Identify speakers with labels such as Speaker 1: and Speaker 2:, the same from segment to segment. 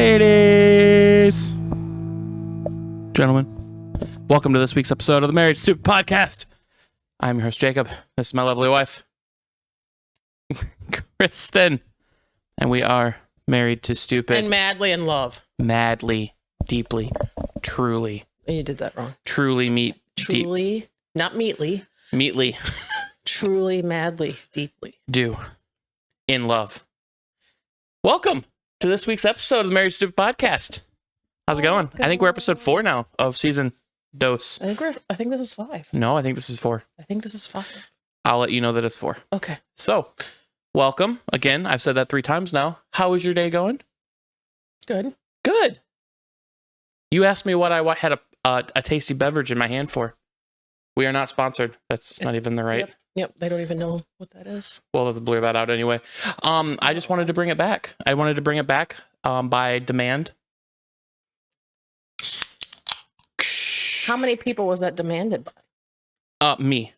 Speaker 1: Ladies, gentlemen, welcome to this week's episode of the Married2Stupid podcast. I'm your host, Jacob. This is my lovely wife, Kristen. And we are married to stupid.
Speaker 2: And madly in love.
Speaker 1: Madly, deeply, truly.
Speaker 2: You did that wrong.
Speaker 1: Truly,
Speaker 2: Truly, not meatly.
Speaker 1: Meatly.
Speaker 2: Truly, madly, deeply.
Speaker 1: Do. In love. Welcome to this week's episode of the Married2Stupid podcast. How's it going? I think we're episode 4 now of season dose.
Speaker 2: I think this is 5.
Speaker 1: No, I think this is 4.
Speaker 2: I think this is 5.
Speaker 1: I'll let you know that it's 4.
Speaker 2: Okay.
Speaker 1: So, welcome. Again, I've said that 3 times now. How is your day going?
Speaker 2: Good.
Speaker 1: Good. You asked me what I had a tasty beverage in my hand for. We are not sponsored. That's not even the right.
Speaker 2: Yep. They don't even know what that is.
Speaker 1: Well, let's blur that out anyway. I just wanted to bring it back. I wanted to bring it back by demand.
Speaker 2: How many people was that demanded by?
Speaker 1: Me.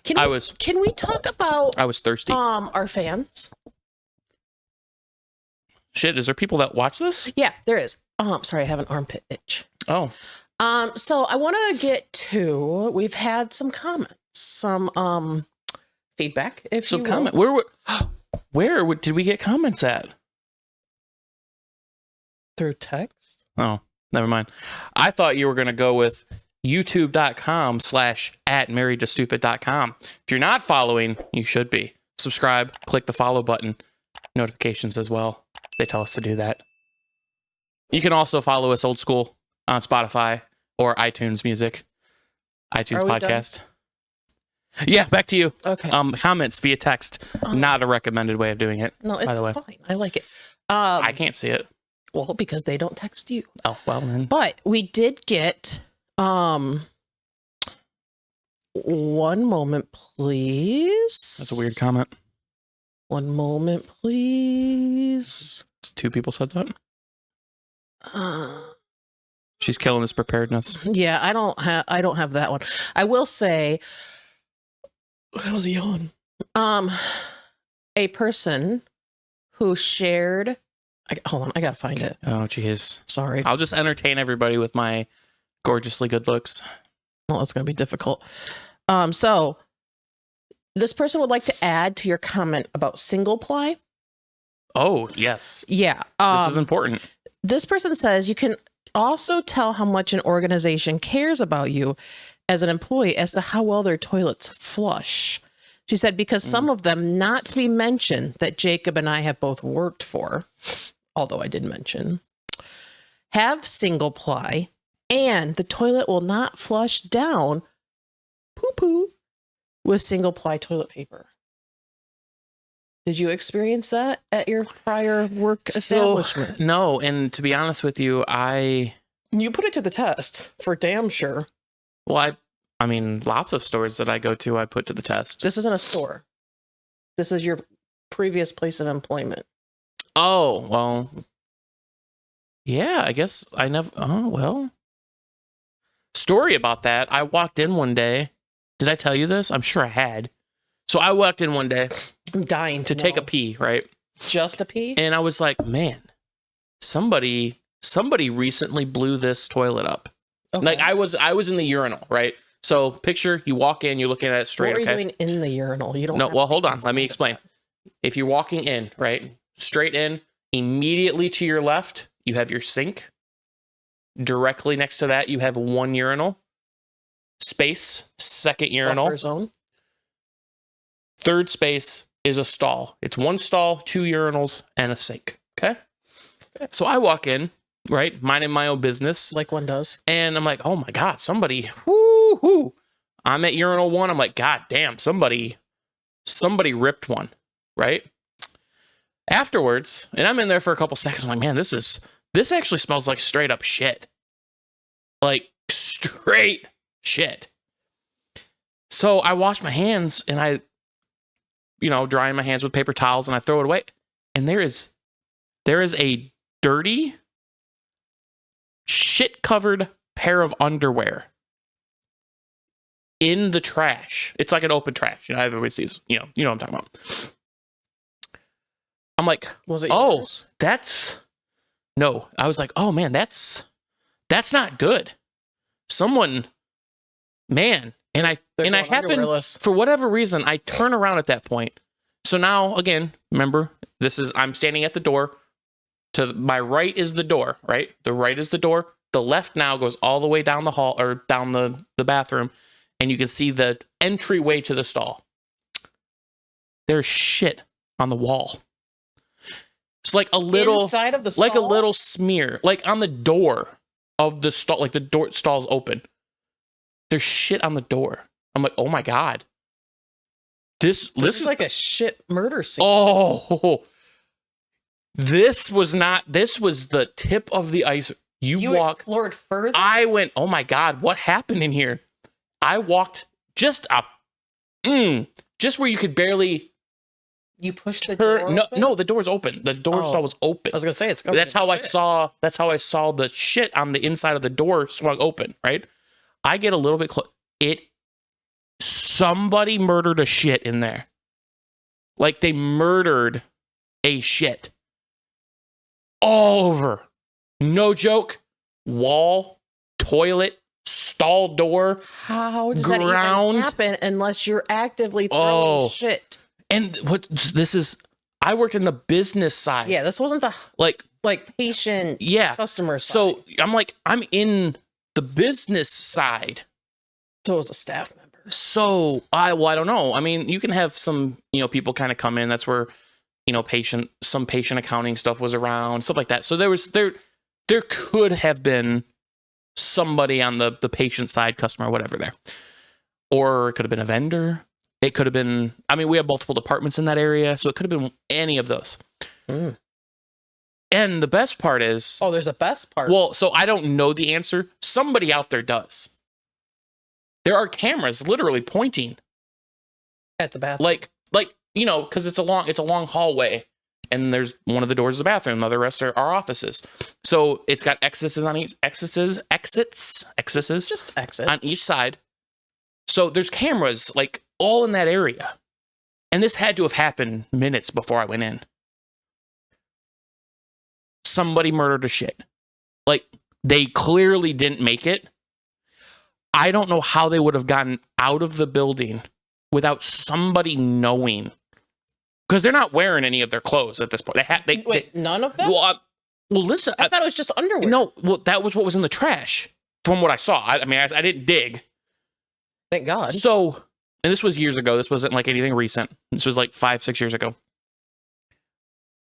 Speaker 2: Can we talk about
Speaker 1: I was thirsty.
Speaker 2: our fans?
Speaker 1: Shit, is there people that watch this?
Speaker 2: Yeah, there is. Sorry, I have an armpit itch.
Speaker 1: Oh.
Speaker 2: So I want to get to, we've had some comments, some feedback, if you will.
Speaker 1: Comment. Where did we get comments at?
Speaker 2: Through text?
Speaker 1: Oh, never mind. I thought you were going to go with youtube.com/@married2stupid.com. If you're not following, you should be. Subscribe, click the follow button, notifications as well. They tell us to do that. You can also follow us old school on Spotify or iTunes Music, iTunes Podcast. Yeah, back to you.
Speaker 2: Okay.
Speaker 1: Comments via text. Not a recommended way of doing it.
Speaker 2: No, it's fine. I like it.
Speaker 1: I can't see it.
Speaker 2: Well, because they don't text you.
Speaker 1: Oh, well then.
Speaker 2: But we did get one moment, please.
Speaker 1: That's a weird comment.
Speaker 2: One moment, please.
Speaker 1: 2 people said that. She's killing this preparedness.
Speaker 2: Yeah, I don't have that one. I will say, what was he on? A person who shared. Hold on, I gotta find it.
Speaker 1: Oh, geez.
Speaker 2: Sorry.
Speaker 1: I'll just entertain everybody with my gorgeously good looks.
Speaker 2: Well, it's gonna be difficult. So this person would like to add to your comment about single ply.
Speaker 1: Oh, yes.
Speaker 2: Yeah.
Speaker 1: This is important.
Speaker 2: This person says you can also tell how much an organization cares about you as an employee as to how well their toilets flush. She said, because some of them, not to be mentioned, that Jacob and I have both worked for, although I did mention, have single ply, and the toilet will not flush down poo-poo with single ply toilet paper. Did you experience that at your prior work establishment?
Speaker 1: No, and to be honest with you,
Speaker 2: You put it to the test, for damn sure.
Speaker 1: Well, I mean, lots of stores that I go to, I put to the test.
Speaker 2: This isn't a store. This is your previous place of employment.
Speaker 1: Oh, well. Yeah, I guess I never. Oh, well. Story about that. I walked in one day. Did I tell you this? I'm sure I had. So I walked in one day.
Speaker 2: I'm dying to
Speaker 1: take a pee, right?
Speaker 2: Just a pee?
Speaker 1: And I was like, man, somebody recently blew this toilet up. Okay. Like I was in the urinal, right? So picture you walk in, you're looking at it straight.
Speaker 2: What are you doing in the urinal? You don't.
Speaker 1: No, well, hold on. Let me explain. If you're walking in, right, straight in, immediately to your left, you have your sink. Directly next to that, you have one urinal. Space, second urinal.
Speaker 2: Buffer zone.
Speaker 1: Third space is a stall. It's one stall, 2 urinals, and a sink. Okay? So I walk in, right, minding my own business.
Speaker 2: Like one does.
Speaker 1: And I'm like, oh my God, somebody, whoo. I'm at urinal 1. I'm like, God damn, somebody ripped one, right? Afterwards, and I'm in there for a couple seconds. I'm like, man, this actually smells like straight up shit. Like straight shit. So I wash my hands and I, drying my hands with paper towels and I throw it away. And there is a dirty, shit-covered pair of underwear in the trash. It's like an open trash. Everybody sees, you know what I'm talking about. I'm like,
Speaker 2: was it
Speaker 1: oh,
Speaker 2: yours?
Speaker 1: that's no. I was like, oh man, that's not good. Someone, man. And I happen, for whatever reason, I turn around at that point. So now, again, remember, I'm standing at the door. To my right is the door, right? The right is the door. The left now goes all the way down the hall or down the bathroom. And you can see the entryway to the stall. There's shit on the wall. It's like a little,
Speaker 2: inside of the stall?
Speaker 1: like a little smear, like on the door of the stall, like the door stall's open. There's shit on the door. I'm like, oh my God. This
Speaker 2: is like a shit murder scene.
Speaker 1: Oh, this was the tip of the ice. You
Speaker 2: explored further?
Speaker 1: I went, oh my God, what happened in here? I walked just where you could barely.
Speaker 2: You pushed the door open?
Speaker 1: No, the door's open. The door stall was open.
Speaker 2: I was gonna say it's.
Speaker 1: That's how I saw the shit on the inside of the door swung open. Right. I get a little bit close. Somebody murdered a shit in there. Like they murdered a shit. All over. No joke. Wall, toilet, stall door.
Speaker 2: How does that even happen unless you're actively throwing shit?
Speaker 1: And I worked in the business side.
Speaker 2: Yeah, this wasn't the like patient customer side.
Speaker 1: So I'm in the business side.
Speaker 2: So it was a staff member.
Speaker 1: So I don't know. I mean, you can have some, people kind of come in. That's where, some patient accounting stuff was around, stuff like that. So there could have been somebody on the patient side, customer, whatever there. Or it could have been a vendor. It could have been, we have multiple departments in that area. So it could have been any of those. Mm. And the best part is...
Speaker 2: Oh, there's a best part.
Speaker 1: Well, so I don't know the answer. Somebody out there does. There are cameras literally pointing
Speaker 2: at the bathroom.
Speaker 1: Like, because it's a long hallway, and there's one of the doors is the bathroom, the other rest are our offices. So it's got exits on each exits on each side. So there's cameras like all in that area. And this had to have happened minutes before I went in. Somebody murdered a shit. Like, they clearly didn't make it. I don't know how they would have gotten out of the building without somebody knowing. Because they're not wearing any of their clothes at this point.
Speaker 2: Wait, none of them?
Speaker 1: Well, listen.
Speaker 2: I thought it was just underwear.
Speaker 1: No, well, that was what was in the trash from what I saw. I didn't dig.
Speaker 2: Thank God.
Speaker 1: So, and this was years ago. This wasn't like anything recent. This was like 5-6 years ago.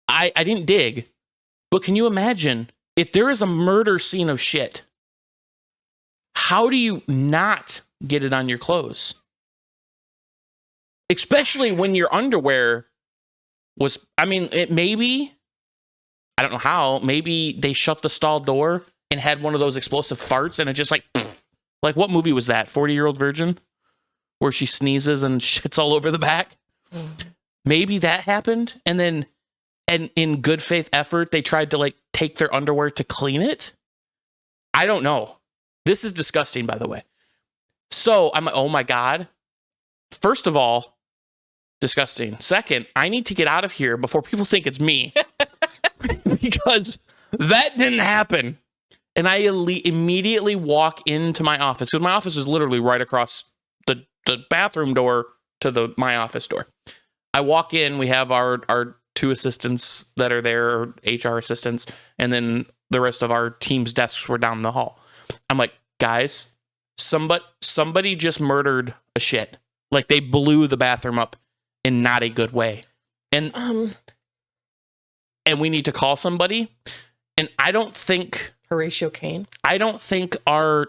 Speaker 1: I didn't dig. But can you imagine if there is a murder scene of shit? How do you not get it on your clothes? Especially when your underwear was, maybe, I don't know how, maybe they shut the stall door and had one of those explosive farts and it just like what movie was that? 40-Year-Old Virgin? Where she sneezes and shits all over the back? Maybe that happened. And then, and in good faith effort, they tried to take their underwear to clean it. I don't know. This is disgusting, by the way. So I'm like, oh my God. First of all, disgusting. Second, I need to get out of here before people think it's me. Because that didn't happen. And I immediately walk into my office. Because my office is literally right across the bathroom door to my office door. I walk in. We have our 2 assistants that are there, HR assistants. And then the rest of our team's desks were down the hall. I'm like, guys, somebody just murdered a shit. Like they blew the bathroom up in not a good way. And we need to call somebody. And I don't think
Speaker 2: Horatio Kane.
Speaker 1: I don't think our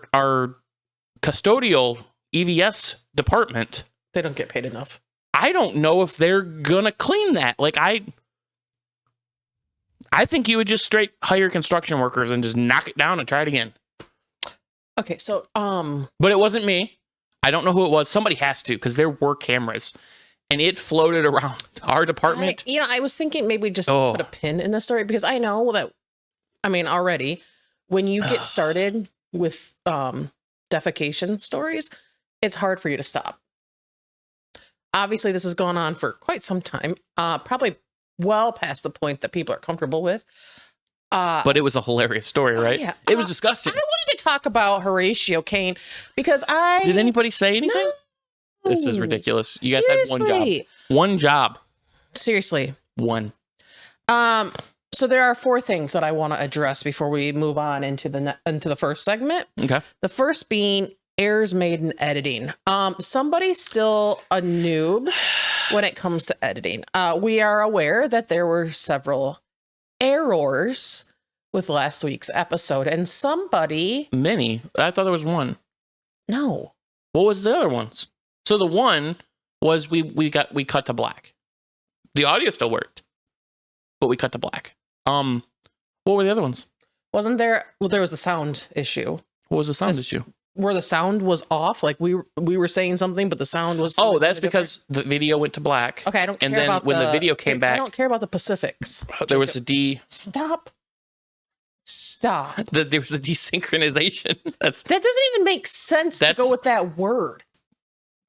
Speaker 1: custodial EVS department,
Speaker 2: they don't get paid enough.
Speaker 1: I don't know if they're gonna clean that. Like I think you would just straight hire construction workers and just knock it down and try it again.
Speaker 2: Okay, so
Speaker 1: but it wasn't me. I don't know who it was. Somebody has to, because there were cameras. And it floated around our department.
Speaker 2: I was thinking maybe just put a pin in the story, because I know that, already, when you get started with defecation stories, it's hard for you to stop. Obviously, this has gone on for quite some time, probably well past the point that people are comfortable with.
Speaker 1: But it was a hilarious story, right?
Speaker 2: Yeah.
Speaker 1: It was disgusting.
Speaker 2: I wanted to talk about Horatio Kane because
Speaker 1: Did anybody say anything?
Speaker 2: No.
Speaker 1: This is ridiculous. You guys had one job.
Speaker 2: Seriously.
Speaker 1: One job.
Speaker 2: Seriously.
Speaker 1: One.
Speaker 2: So there are 4 things that I want to address before we move on into the first segment.
Speaker 1: Okay.
Speaker 2: The first being errors made in editing. Somebody's still a noob when it comes to editing. We are aware that there were several errors with last week's episode, and somebody.
Speaker 1: Many. I thought there was one.
Speaker 2: No.
Speaker 1: What was the other ones? So the one was we cut to black. The audio still worked, but we cut to black. What were the other ones?
Speaker 2: Wasn't there? Well, there was the sound issue.
Speaker 1: What was the sound issue?
Speaker 2: Where the sound was off, like we were saying something, but the sound was.
Speaker 1: Oh, that's because the video went to black.
Speaker 2: Okay, I don't care
Speaker 1: and then
Speaker 2: about
Speaker 1: when the video came back,
Speaker 2: I don't care about the Pacifics.
Speaker 1: there was a Stop. There was a desynchronization.
Speaker 2: That doesn't even make sense to go with that word.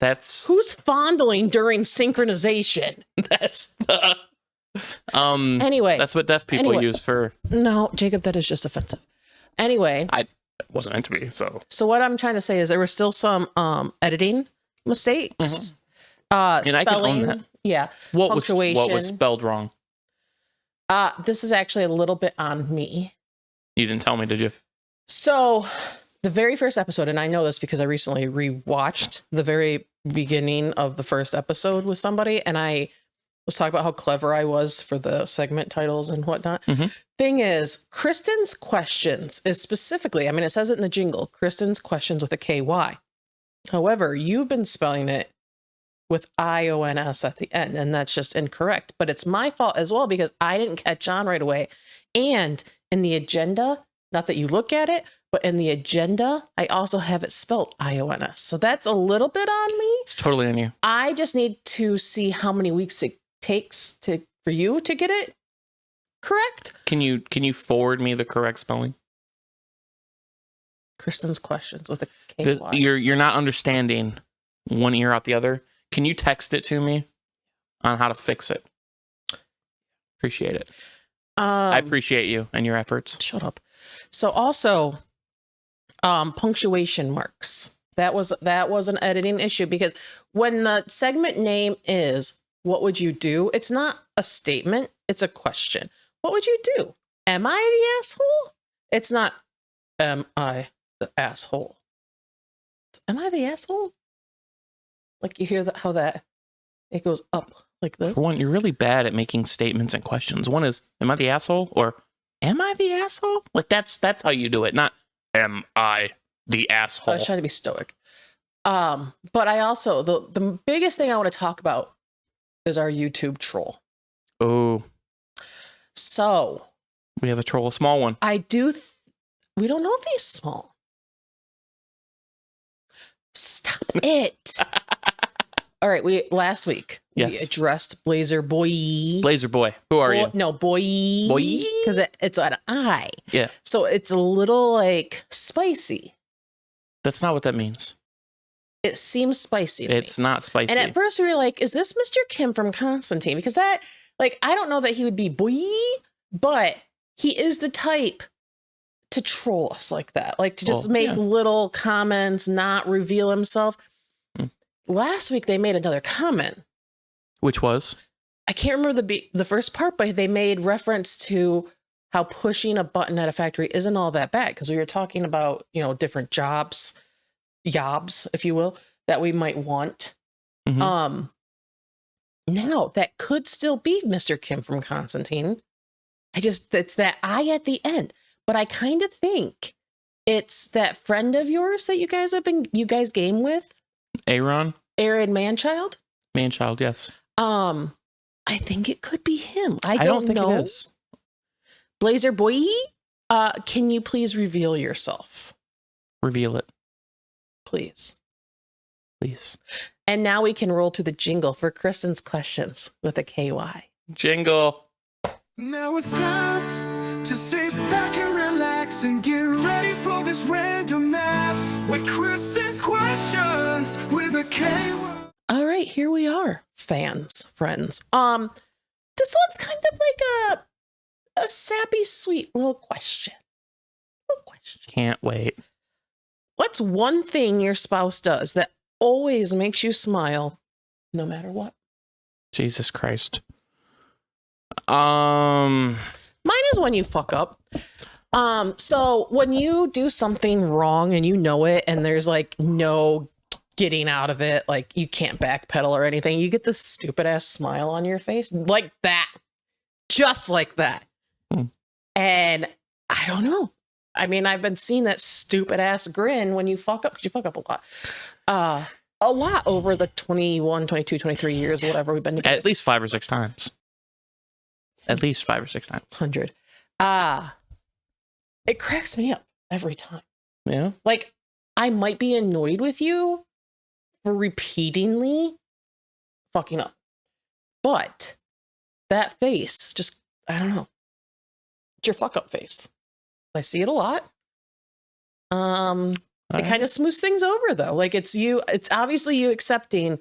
Speaker 2: Who's fondling during synchronization?
Speaker 1: That's the
Speaker 2: anyway.
Speaker 1: That's what deaf people use for.
Speaker 2: No, Jacob, that is just offensive. Anyway,
Speaker 1: it wasn't meant to be. So
Speaker 2: what I'm trying to say is there were still some editing mistakes.
Speaker 1: Mm-hmm. And I can own that.
Speaker 2: Yeah.
Speaker 1: What was spelled wrong?
Speaker 2: This is actually a little bit on me.
Speaker 1: You didn't tell me, did you?
Speaker 2: So the very first episode, and I know this because I recently rewatched the very beginning of the first episode with somebody, and I was talking about how clever I was for the segment titles and whatnot.
Speaker 1: Mm-hmm.
Speaker 2: Thing is, Kristen's questions is specifically, I mean, it says it in the jingle, Kristen's questions with a KY. However, you've been spelling it with IONS at the end, and that's just incorrect. But it's my fault as well because I didn't catch on right away. And in the agenda, not that you look at it, but in the agenda, I also have it spelled IONS. So that's a little bit on me.
Speaker 1: It's totally on you.
Speaker 2: I just need to see how many weeks it takes for you to get it correct.
Speaker 1: Can you forward me the correct spelling?
Speaker 2: Kristen's questions with a KY.
Speaker 1: You're not understanding one ear out the other. Can you text it to me on how to fix it? Appreciate it. I appreciate you and your efforts.
Speaker 2: Shut up. So also, punctuation marks. That was an editing issue because when the segment name is "What would you do?" it's not a statement; it's a question. What would you do? Am I the asshole? It's not. Am I the asshole? Am I the asshole? Like you hear how that it goes up like this.
Speaker 1: For one, you're really bad at making statements and questions. One is, "Am I the asshole?" or "Am I the asshole?" Like that's how you do it. Not "Am I the asshole?"
Speaker 2: I was trying to be stoic. But I also the biggest thing I want to talk about is our YouTube troll.
Speaker 1: Oh.
Speaker 2: So
Speaker 1: we have a troll, a small one.
Speaker 2: I do. We don't know if he's small. Stop it. All right. Last week we addressed Blazer Boy.
Speaker 1: Blazer Boy. Who are you?
Speaker 2: No, boy.
Speaker 1: Boy.
Speaker 2: Because it's an I.
Speaker 1: Yeah.
Speaker 2: So it's a little like spicy.
Speaker 1: That's not what that means.
Speaker 2: It seems spicy.
Speaker 1: It's not spicy.
Speaker 2: And at first we were like, is this Mr. Kim from Constantine? Because that, like, I don't know that he would be boy, but he is the type to troll us like that. Like to just make little comments, not reveal himself. Last week they made another comment.
Speaker 1: Which was?
Speaker 2: I can't remember the first part, but they made reference to how pushing a button at a factory isn't all that bad. Because we were talking about, different jobs, if you will, that we might want.
Speaker 1: Mm-hmm.
Speaker 2: Now that could still be Mr. Kim from Constantine. It's that I at the end, but I kind of think it's that friend of yours that you guys game with. Aaron Manchild?
Speaker 1: Manchild, yes.
Speaker 2: I think it could be him. I
Speaker 1: don't think
Speaker 2: know.
Speaker 1: It is.
Speaker 2: Blazer Boy, can you please reveal yourself?
Speaker 1: Reveal it.
Speaker 2: Please.
Speaker 1: And
Speaker 2: now we can roll to the jingle for Kristen's questions with a KY.
Speaker 1: Jingle.
Speaker 3: Now it's time to sit back and relax and get ready for this random mess with Kristen's questions with a KY.
Speaker 2: All right, here we are, friends. This one's kind of like a sappy, sweet little question.
Speaker 1: Can't wait.
Speaker 2: What's one thing your spouse does that always makes you smile, no matter what?
Speaker 1: Jesus Christ.
Speaker 2: Mine is when you fuck up. So when you do something wrong and you know it, and there's like no getting out of it, like you can't backpedal or anything, you get this stupid ass smile on your face, like that, just like that. And I don't know. I mean, I've been seeing that stupid ass grin when you fuck up, because you fuck up a lot over the 21, 22, 23 years, or whatever we've been together.
Speaker 1: At least 5 or 6 times. At least 5 or 6 times.
Speaker 2: 100. It cracks me up every time.
Speaker 1: Yeah.
Speaker 2: Like, I might be annoyed with you for repeatedly fucking up, but that face, just, I don't know. It's your fuck up face. I see it a lot. It kind of smooths things over, though. Like, it's obviously you accepting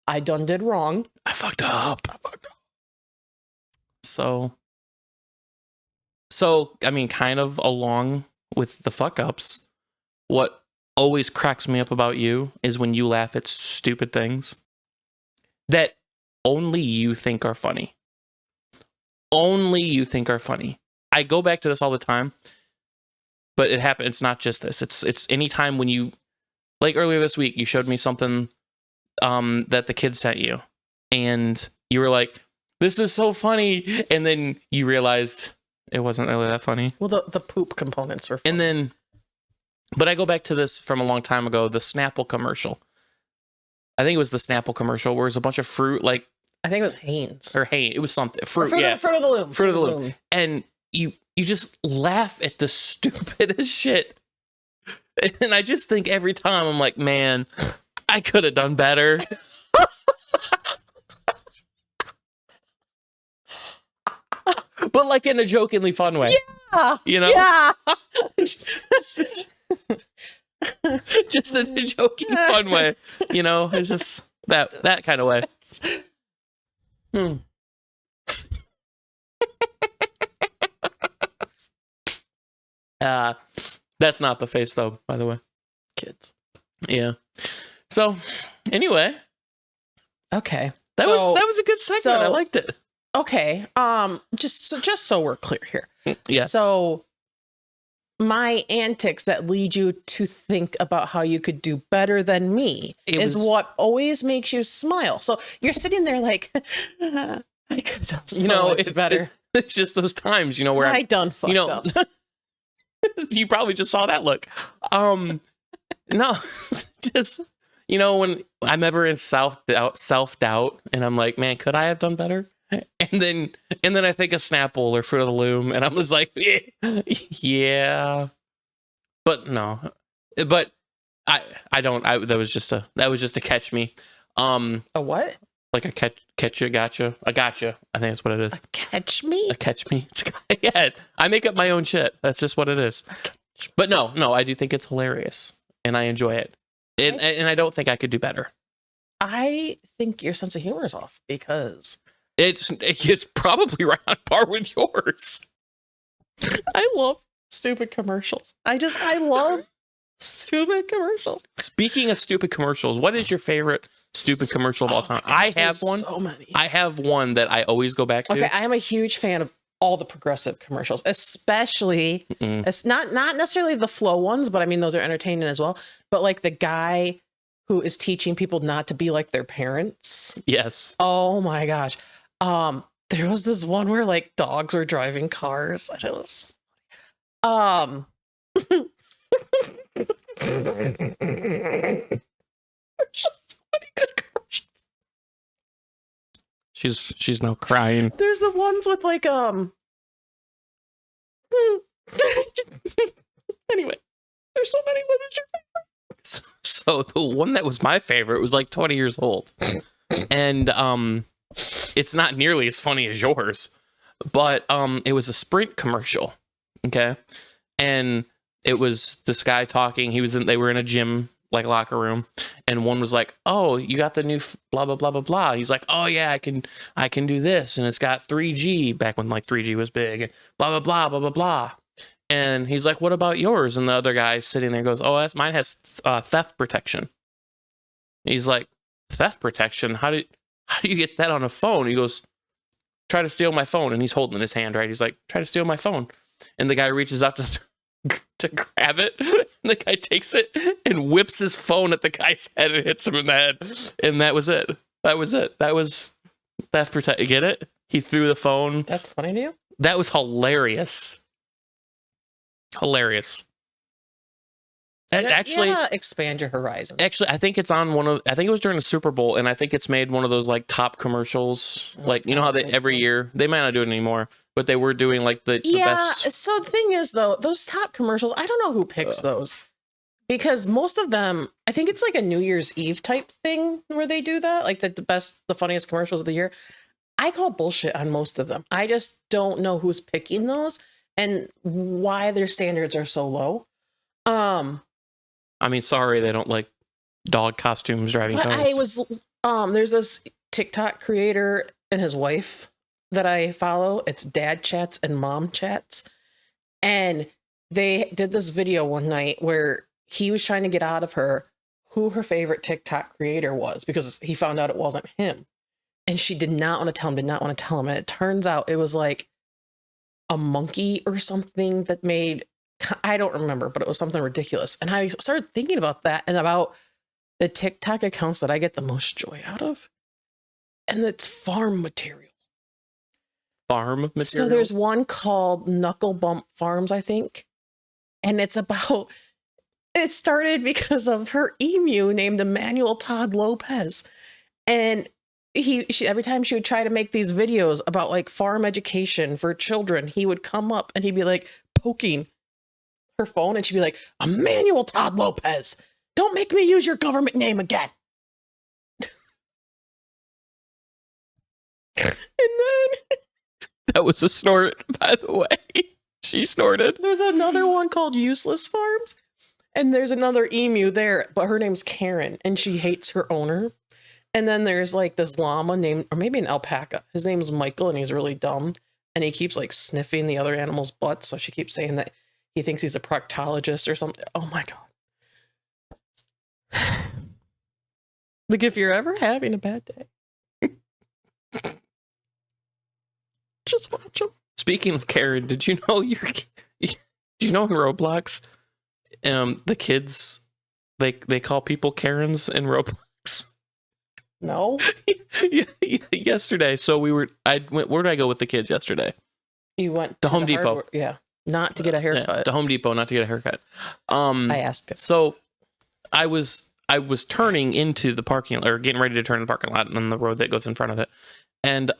Speaker 2: I did wrong.
Speaker 1: I fucked up. So, I mean, kind of along with the fuck ups, what always cracks me up about you is when you laugh at stupid things that only you think are funny. Only you think are funny. I go back to this all the time, but it happens. It's not just this. It's any time when you, like earlier this week, you showed me something that the kid sent you, and you were like, "This is so funny," and then you realized it wasn't really that funny.
Speaker 2: Well, the poop components were funny.
Speaker 1: And then, but I go back to this from a long time ago, the Snapple commercial. I think it was the Snapple commercial where it was a bunch of fruit, like
Speaker 2: I think it was Hanes.
Speaker 1: or Hanes. It was something fruit, yeah,
Speaker 2: Fruit of the Loom.
Speaker 1: Fruit of the Loom. And you just laugh at the stupidest shit. And I just think every time I'm like, man, I could have done better. But like in a jokingly fun way.
Speaker 2: Yeah.
Speaker 1: You know?
Speaker 2: Yeah.
Speaker 1: Just in a joking fun way. You know, it's just that kind of way. That's not the face though, by the way.
Speaker 2: Kids.
Speaker 1: Yeah. So anyway,
Speaker 2: Okay.
Speaker 1: that was a good segment. I liked it.
Speaker 2: Okay. Just so we're clear here.
Speaker 1: Yes.
Speaker 2: So my antics that lead you to think about how you could do better than me is what always makes you smile. So you're sitting there like, I could have done so much better.
Speaker 1: It's just those times, you know, where
Speaker 2: I done fucked up.
Speaker 1: You probably just saw that look. No, just, you know, when I'm ever in self-doubt and I'm like, man, could I have done better? And then I think of Snapple or Fruit of the Loom and I'm just like, yeah. But no. But I don't. That was just to catch me.
Speaker 2: A what?
Speaker 1: Like a catch you, gotcha. A gotcha. I think that's what it is.
Speaker 2: Catch me?
Speaker 1: A catch me. Yeah, I make up my own shit. That's just what it is. But no, I do think it's hilarious and I enjoy it. And I don't think I could do better.
Speaker 2: I think your sense of humor is off because
Speaker 1: it's probably right on par with yours.
Speaker 2: I love stupid commercials. I love stupid commercials.
Speaker 1: Speaking of stupid commercials, what is your favorite stupip commercial of all time?
Speaker 2: God,
Speaker 1: I have one.
Speaker 2: So many.
Speaker 1: I have one that I always go back to.
Speaker 2: Okay, I am a huge fan of all the progressive commercials, especially it's not necessarily the flow ones, but I mean those are entertaining as well. But like the guy who is teaching people not to be like their parents.
Speaker 1: Yes.
Speaker 2: Oh my gosh. There was this one where like dogs were driving cars. And it was just so many good commercials.
Speaker 1: She's now crying.
Speaker 2: There's the ones with like anyway, there's so many. What is your favorite?
Speaker 1: So the one that was my favorite was like 20 years old. And it's not nearly as funny as yours. But it was a Sprint commercial. Okay. And it was this guy talking. They were in a gym like locker room, and one was like, "Oh, you got the new blah blah blah blah blah." He's like, "Oh yeah, I can do this, and it's got 3G back when like 3G was big, and blah blah blah blah blah blah." And he's like, "What about yours?" And the other guy sitting there goes, "Oh, that's mine has theft protection." He's like, "Theft protection? How do you get that on a phone?" He goes, "Try to steal my phone," and he's holding in his hand, right? He's like, "Try to steal my phone," and the guy reaches out to grab it, and the guy takes it and whips his phone at the guy's head and hits him in the head, and that was it. That was theft protection. Get it? He threw the phone.
Speaker 2: That's funny to you?
Speaker 1: That was hilarious. Hilarious. Actually,
Speaker 2: yeah, expand your horizon.
Speaker 1: Actually, I think it's on I think it was during the Super Bowl, and I think it's made one of those like top commercials. Like, you know how they every year, they might not do it anymore, but they were doing like the best.
Speaker 2: So the thing is though, those top commercials, I don't know who picks those, because most of them, I think it's like a New Year's Eve type thing where they do that, like the funniest commercials of the year. I call bullshit on most of them. I just don't know who's picking those and why their standards are so low.
Speaker 1: I mean, sorry, they don't like dog costumes driving cars.
Speaker 2: There's this TikTok creator and his wife that I follow. It's Dad Chats and Mom Chats. And they did this video one night where he was trying to get out of her who her favorite TikTok creator was, because he found out it wasn't him. And she did not want to tell him, And it turns out it was like a monkey or something that made, I don't remember, but it was something ridiculous. And I started thinking about that and about the TikTok accounts that I get the most joy out of. And it's farm material.
Speaker 1: Farm material?
Speaker 2: So there's one called Knuckle Bump Farms, I think. And it's about, it started because of her emu named Emmanuel Todd Lopez. And she every time she would try to make these videos about like farm education for children, he would come up and he'd be like poking her phone, and she'd be like, "Emmanuel Todd Lopez, don't make me use your government name again." And then
Speaker 1: that was a snort, by the way. She snorted.
Speaker 2: There's another one called Useless Farms, and there's another emu there, but her name's Karen, and she hates her owner. And then there's like this llama named, or maybe an alpaca. His name's Michael, and he's really dumb, and he keeps like sniffing the other animal's butt. So she keeps saying that he thinks he's a proctologist or something. Oh my God. Like, if you're ever having a bad day, just watch them.
Speaker 1: Speaking of Karen, did you know in Roblox, the kids, they call people Karens in Roblox?
Speaker 2: No.
Speaker 1: Yesterday. So where did I go with the kids yesterday?
Speaker 2: You went
Speaker 1: to Home Depot.
Speaker 2: Hardware, yeah. Not to get a haircut.
Speaker 1: Yeah, to Home Depot, not to get a haircut.
Speaker 2: I asked it.
Speaker 1: So I was turning into the parking lot, or getting ready to turn in the parking lot on the road that goes in front of it. And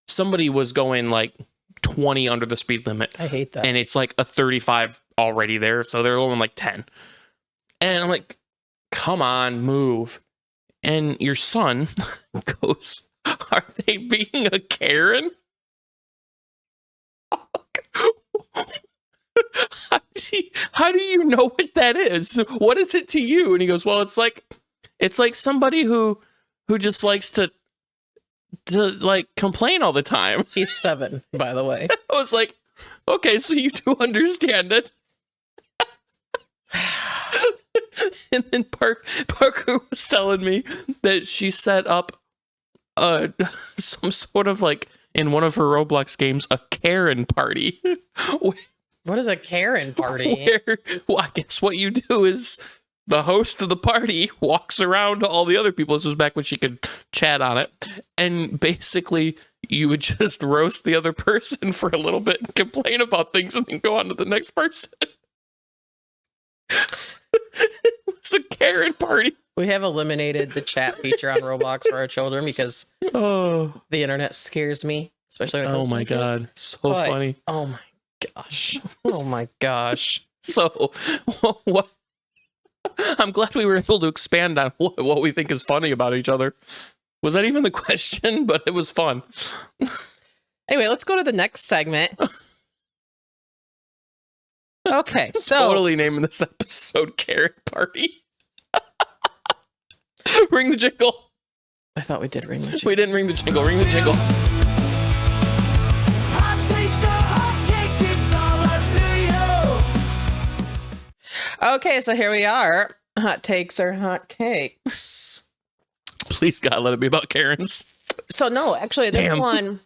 Speaker 1: somebody was going like 20 under the speed limit.
Speaker 2: I hate that.
Speaker 1: And it's like a 35 already there. So they're going like 10. And I'm like, come on, move. And your son goes, "Are they being a Karen?" How do you know what that is? What is it to you? And he goes, "Well, it's like somebody who just likes to like complain all the time."
Speaker 2: He's 7, by the way.
Speaker 1: I was like, okay, so you do understand it. And then Parker was telling me that she set up some sort of like, in one of her Roblox games, a Karen party.
Speaker 2: What is a Karen party?
Speaker 1: Well, I guess what you do is the host of the party walks around to all the other people. This was back when she could chat on it. And basically, you would just roast the other person for a little bit and complain about things and then go on to the next person. It's a Karen party.
Speaker 2: We have eliminated the chat feature on Roblox for our children because the internet scares me, especially when it comes to
Speaker 1: my God.
Speaker 2: kids.
Speaker 1: So funny.
Speaker 2: Oh my gosh. Oh my gosh.
Speaker 1: So what? I'm glad we were able to expand on what we think is funny about each other. Was that even the question? But it was fun.
Speaker 2: Anyway, let's go to the next segment. Okay, so
Speaker 1: totally naming this episode Karen Party. Ring the jingle.
Speaker 2: I thought we did ring the jingle.
Speaker 1: We didn't ring the jingle. Ring the jingle.
Speaker 3: Hot takes or hot cakes, it's all up to you.
Speaker 2: Okay, so here we are. Hot takes or hot cakes.
Speaker 1: Please, God, let it be about Karen's.
Speaker 2: So no, actually, this
Speaker 1: Damn.
Speaker 2: one,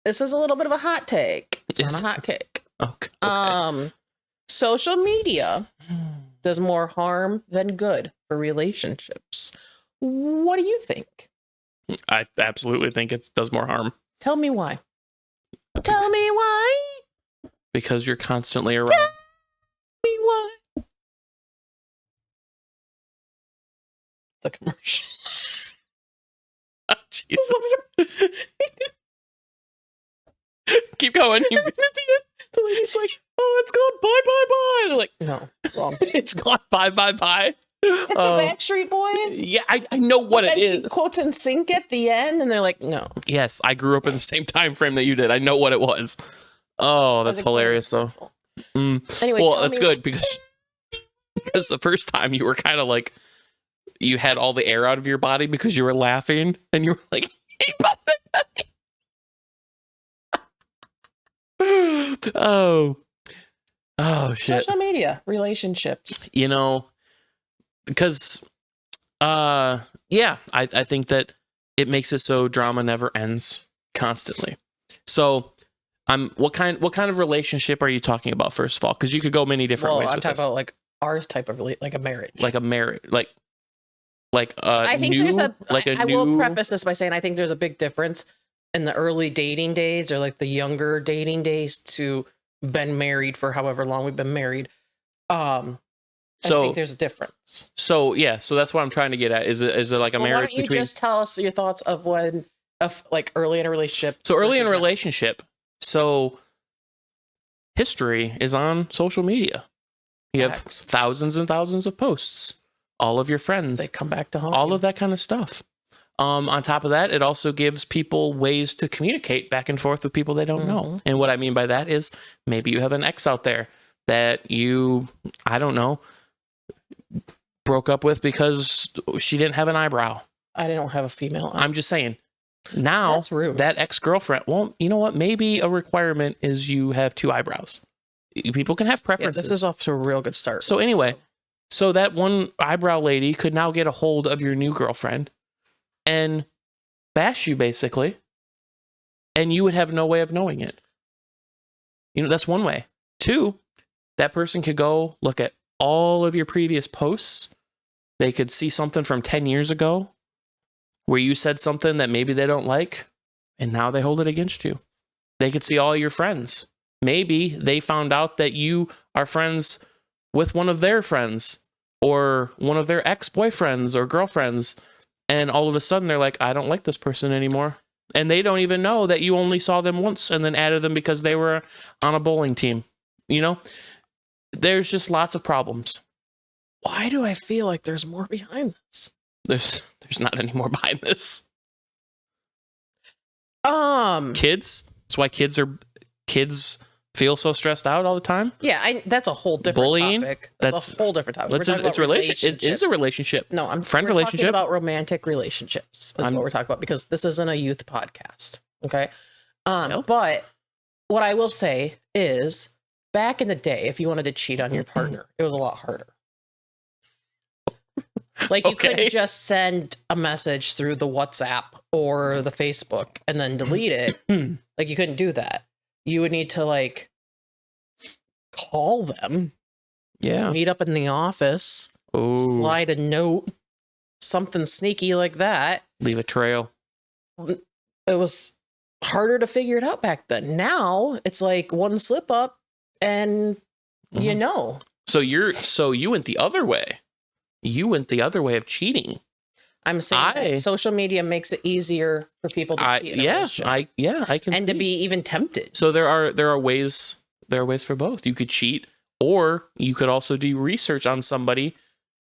Speaker 2: this is a little bit of a hot take. It's not
Speaker 1: It's-
Speaker 2: a hot cake.
Speaker 1: Okay.
Speaker 2: Social media does more harm than good for relationships. What do you think?
Speaker 1: I absolutely think it does more harm
Speaker 2: Tell me why. Tell me why.
Speaker 1: because you're constantly around.
Speaker 2: Tell me why. It's a commercial.
Speaker 1: Jesus. Keep going.
Speaker 2: The lady's like, "Oh, it's gone. Bye, bye, bye." They're like, "No, wrong."
Speaker 1: It's gone. Bye, bye, bye.
Speaker 2: It's the Backstreet Boys.
Speaker 1: Yeah, I know what it
Speaker 2: And she
Speaker 1: is.
Speaker 2: quotes in sync at the end, and they're like, "No."
Speaker 1: Yes, I grew up in the same time frame that you did. I know what it was. Oh, that's hilarious, though.
Speaker 2: Anyway,
Speaker 1: Well,
Speaker 2: tell
Speaker 1: that's
Speaker 2: me-
Speaker 1: good because the first time you were kind of like, you had all the air out of your body because you were laughing and you were like, oh shit.
Speaker 2: Social media relationships.
Speaker 1: You know, because yeah, I think that it makes it so drama never ends constantly. So what kind of relationship are you talking about, first of all? Because you could go many different
Speaker 2: Well,
Speaker 1: ways
Speaker 2: I'm
Speaker 1: with
Speaker 2: talking
Speaker 1: this.
Speaker 2: about like our type of like a marriage.
Speaker 1: Like a marriage, like
Speaker 2: I think
Speaker 1: new,
Speaker 2: there's a.
Speaker 1: like a
Speaker 2: I
Speaker 1: new.
Speaker 2: will preface this by saying I think there's a big difference in the early dating days or like the younger dating days to been married for however long we've been married. I
Speaker 1: So-
Speaker 2: think there's a difference.
Speaker 1: So yeah, so that's what I'm trying to get at. Is it like a
Speaker 2: Well, why
Speaker 1: marriage
Speaker 2: don't you
Speaker 1: between?
Speaker 2: just tell us your thoughts of when, of like early in a relationship?
Speaker 1: So early in a
Speaker 2: versus now?
Speaker 1: relationship, so history is on social media. You have
Speaker 2: Facts.
Speaker 1: thousands and thousands of posts, all of your friends,
Speaker 2: They come back to haunt
Speaker 1: all
Speaker 2: you.
Speaker 1: of that kind of stuff. On top of that, it also gives people ways to communicate back and forth with people they don't know. And what I mean by that is maybe you have an ex out there that you, I don't know, broke up with because she didn't have an eyebrow.
Speaker 2: I don't have a female.
Speaker 1: I'm just saying. Now,
Speaker 2: That's rude.
Speaker 1: that ex-girlfriend, well, you know what? Maybe a requirement is you have two eyebrows. People can have
Speaker 2: Yeah,
Speaker 1: preferences.
Speaker 2: this is off to a real good start.
Speaker 1: So anyway, so that one eyebrow lady could now get a hold of your new girlfriend and bash you, basically, and you would have no way of knowing it. You know, that's one way. Two, that person could go look at all of your previous posts. They could see something from 10 years ago where you said something that maybe they don't like, and now they hold it against you. They could see all your friends. Maybe they found out that you are friends with one of their friends or one of their ex-boyfriends or girlfriends, and all of a sudden they're like, I don't like this person anymore. And they don't even know that you only saw them once and then added them because they were on a bowling team. You know, there's just lots of problems.
Speaker 2: why do I feel like there's more behind this?
Speaker 1: There's not any more behind this. Kids. That's why kids feel so stressed out all the time.
Speaker 2: Yeah, that's a whole different
Speaker 1: Bullying,
Speaker 2: topic. That's a whole different topic. We're
Speaker 1: It's
Speaker 2: talking about
Speaker 1: a relationship. It is a relationship.
Speaker 2: No,
Speaker 1: friend
Speaker 2: we're
Speaker 1: relationship.
Speaker 2: talking about romantic relationships. Is what we're talking about because this isn't a youth podcast. Okay.
Speaker 1: No.
Speaker 2: But what I will say is back in the day, if you wanted to cheat on your partner, it was a lot harder. Like you
Speaker 1: Okay.
Speaker 2: couldn't just send a message through the WhatsApp or the Facebook and then delete it. Like you couldn't do that. You would need to like call them,
Speaker 1: Yeah.
Speaker 2: meet up in the office,
Speaker 1: Oh,
Speaker 2: slide a note, something sneaky like that.
Speaker 1: leave a trail.
Speaker 2: It was harder to figure it out back then. Now it's like one slip up and you
Speaker 1: Mhm.
Speaker 2: know.
Speaker 1: So you went the other way. You went the other way of cheating.
Speaker 2: I'm saying that social media makes it easier for people to cheat in a relationship
Speaker 1: I can
Speaker 2: and to
Speaker 1: see.
Speaker 2: be even tempted.
Speaker 1: So there are ways for both. You could cheat, or you could also do research on somebody,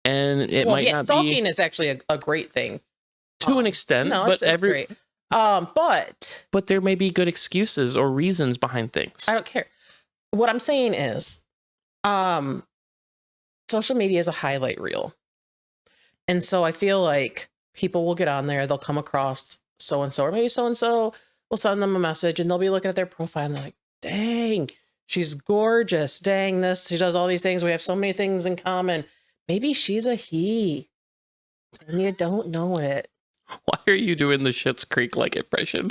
Speaker 1: and it might not
Speaker 2: stalking
Speaker 1: be
Speaker 2: is actually a great thing
Speaker 1: to an extent.
Speaker 2: No,
Speaker 1: but
Speaker 2: it's great. But
Speaker 1: there may be good excuses or reasons behind things.
Speaker 2: I don't care. What I'm saying is, social media is a highlight reel. And so I feel like people will get on there, they'll come across so-and-so, or maybe so-and-so will send them a message and they'll be looking at their profile and they're like, dang, she's gorgeous. Dang, she does all these things. We have so many things in common. Maybe she's a he. And you don't know it.
Speaker 1: Why are you doing the Schitt's Creek like impression?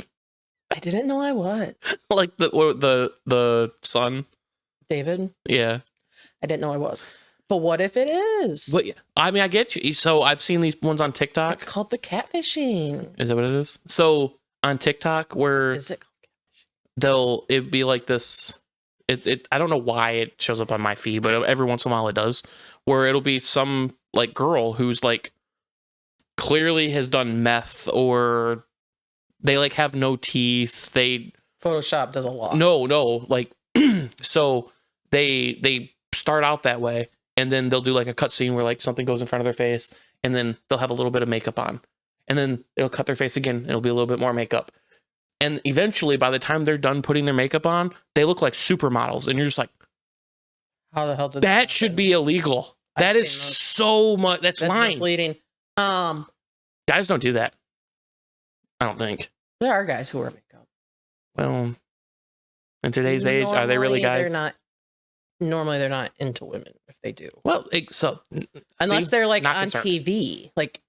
Speaker 2: I didn't know I was.
Speaker 1: Like the son?
Speaker 2: David?
Speaker 1: Yeah.
Speaker 2: I didn't know I was. But what if it is?
Speaker 1: But I mean, I get you. So I've seen these ones on TikTok.
Speaker 2: It's called the catfishing.
Speaker 1: Is that what it is? So on TikTok, where
Speaker 2: Is it called
Speaker 1: it'd be like this. I don't know why it shows up on my feed, but every once in a while it does. Where it'll be some like girl who's like clearly has done meth, or they like have no teeth.
Speaker 2: Photoshop does a lot.
Speaker 1: No, like so they start out that way, and then they'll do like a cut scene where like something goes in front of their face, and then they'll have a little bit of makeup on, and then it'll cut their face again. It'll be a little bit more makeup. And eventually, by the time they're done putting their makeup on, they look like supermodels. And you're just like,
Speaker 2: how the hell did
Speaker 1: that should be illegal. That is so much. That's lying.
Speaker 2: Misleading.
Speaker 1: Guys don't do that. I don't think.
Speaker 2: There are guys who wear makeup.
Speaker 1: Well, in today's age, are they really guys?
Speaker 2: They're not. Normally, they're not into women if they do.
Speaker 1: Well,
Speaker 2: unless they're like on
Speaker 1: concerned.
Speaker 2: TV, like.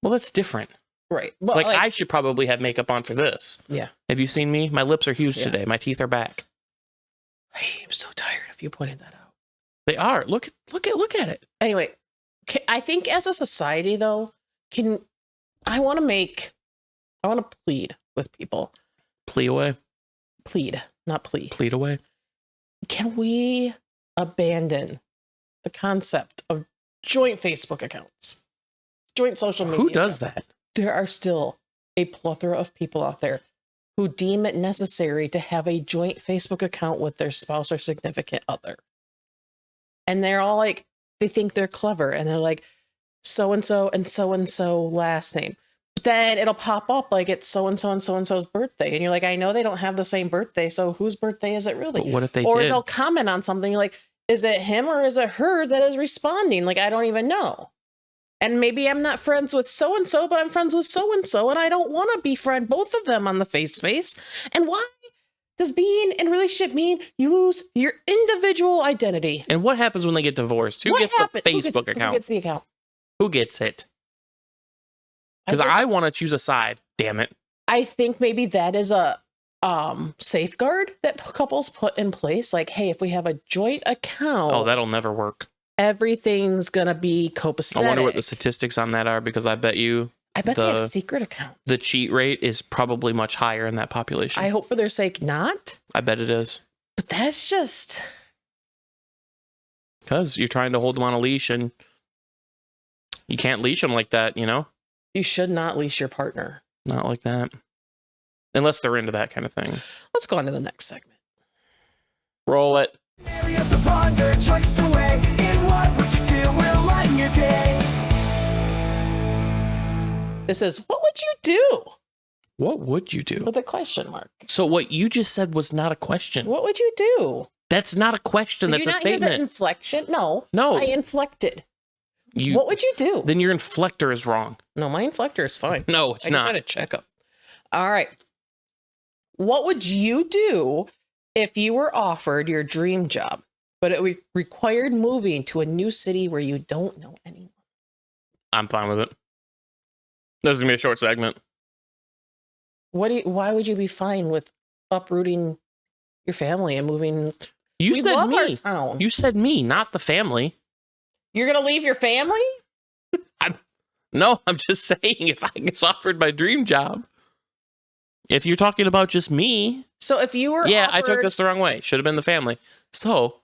Speaker 1: Well, that's different.
Speaker 2: Right. Well,
Speaker 1: like I should probably have makeup on for this.
Speaker 2: Yeah.
Speaker 1: Have you seen me? My lips are huge today. My teeth are back.
Speaker 2: I'm so tired of you pointing that out.
Speaker 1: They are. Look at it.
Speaker 2: Anyway, I think as a society, though, I want to plead with people.
Speaker 1: Plead away.
Speaker 2: Plead, not plea.
Speaker 1: Plead away.
Speaker 2: Can we abandon the concept of joint Facebook accounts? Joint social media.
Speaker 1: Who does that?
Speaker 2: There are still a plethora of people out there who deem it necessary to have a joint Facebook account with their spouse or significant other. And they're all like, they think they're clever, and they're like, so-and-so and so-and-so last name. But then it'll pop up like it's so-and-so and so-and-so's birthday. And you're like, I know they don't have the same birthday, so whose birthday is it really?
Speaker 1: But what if they
Speaker 2: Or
Speaker 1: did?
Speaker 2: They'll comment on something, you're like, is it him or is it her that is responding? Like, I don't even know. And maybe I'm not friends with so-and-so, but I'm friends with so-and-so, and I don't want to befriend both of them on the face. And why does being in a relationship mean you lose your individual identity?
Speaker 1: And what happens when they get divorced? Who gets the Facebook account?
Speaker 2: Who gets the account?
Speaker 1: Who gets it? Because I want to choose a side. Damn it.
Speaker 2: I think maybe that is a safeguard that couples put in place. Like, hey, if we have a joint account,
Speaker 1: oh, that'll never work.
Speaker 2: Everything's gonna be copacetic.
Speaker 1: I wonder what the statistics on that are, because I bet they
Speaker 2: have secret accounts.
Speaker 1: The cheat rate is probably much higher in that population.
Speaker 2: I hope for their sake not.
Speaker 1: I bet it is.
Speaker 2: But that's just
Speaker 1: because you're trying to hold them on a leash, and you can't leash them like that, you know?
Speaker 2: You should not leash your partner.
Speaker 1: Not like that. Unless they're into that kind of thing.
Speaker 2: Let's go on to the next segment.
Speaker 1: Roll it.
Speaker 3: Areas to ponder, choices to weigh. In what would you do? We'll lighten your day.
Speaker 2: This is, what would you do?
Speaker 1: What would you do?
Speaker 2: With a question mark.
Speaker 1: So what you just said was not a question.
Speaker 2: What would you do?
Speaker 1: That's not a question. That's a statement. Did you not hear the
Speaker 2: inflection? No. I inflected. What would you do?
Speaker 1: Then your inflector is wrong.
Speaker 2: No, my inflector is fine.
Speaker 1: No, it's not.
Speaker 2: I just had a checkup. All right. What would you do if you were offered your dream job, but it required moving to a new city where you don't know anyone?
Speaker 1: I'm fine with it. This is going to be a short segment.
Speaker 2: Why would you be fine with uprooting your family and moving?
Speaker 1: You said me.
Speaker 2: Our town.
Speaker 1: You said me, not the family.
Speaker 2: You're going to leave your family?
Speaker 1: I'm just saying, if I get offered my dream job. If you're talking about just me.
Speaker 2: So if you were
Speaker 1: I took this the wrong way. Should have been the family. So,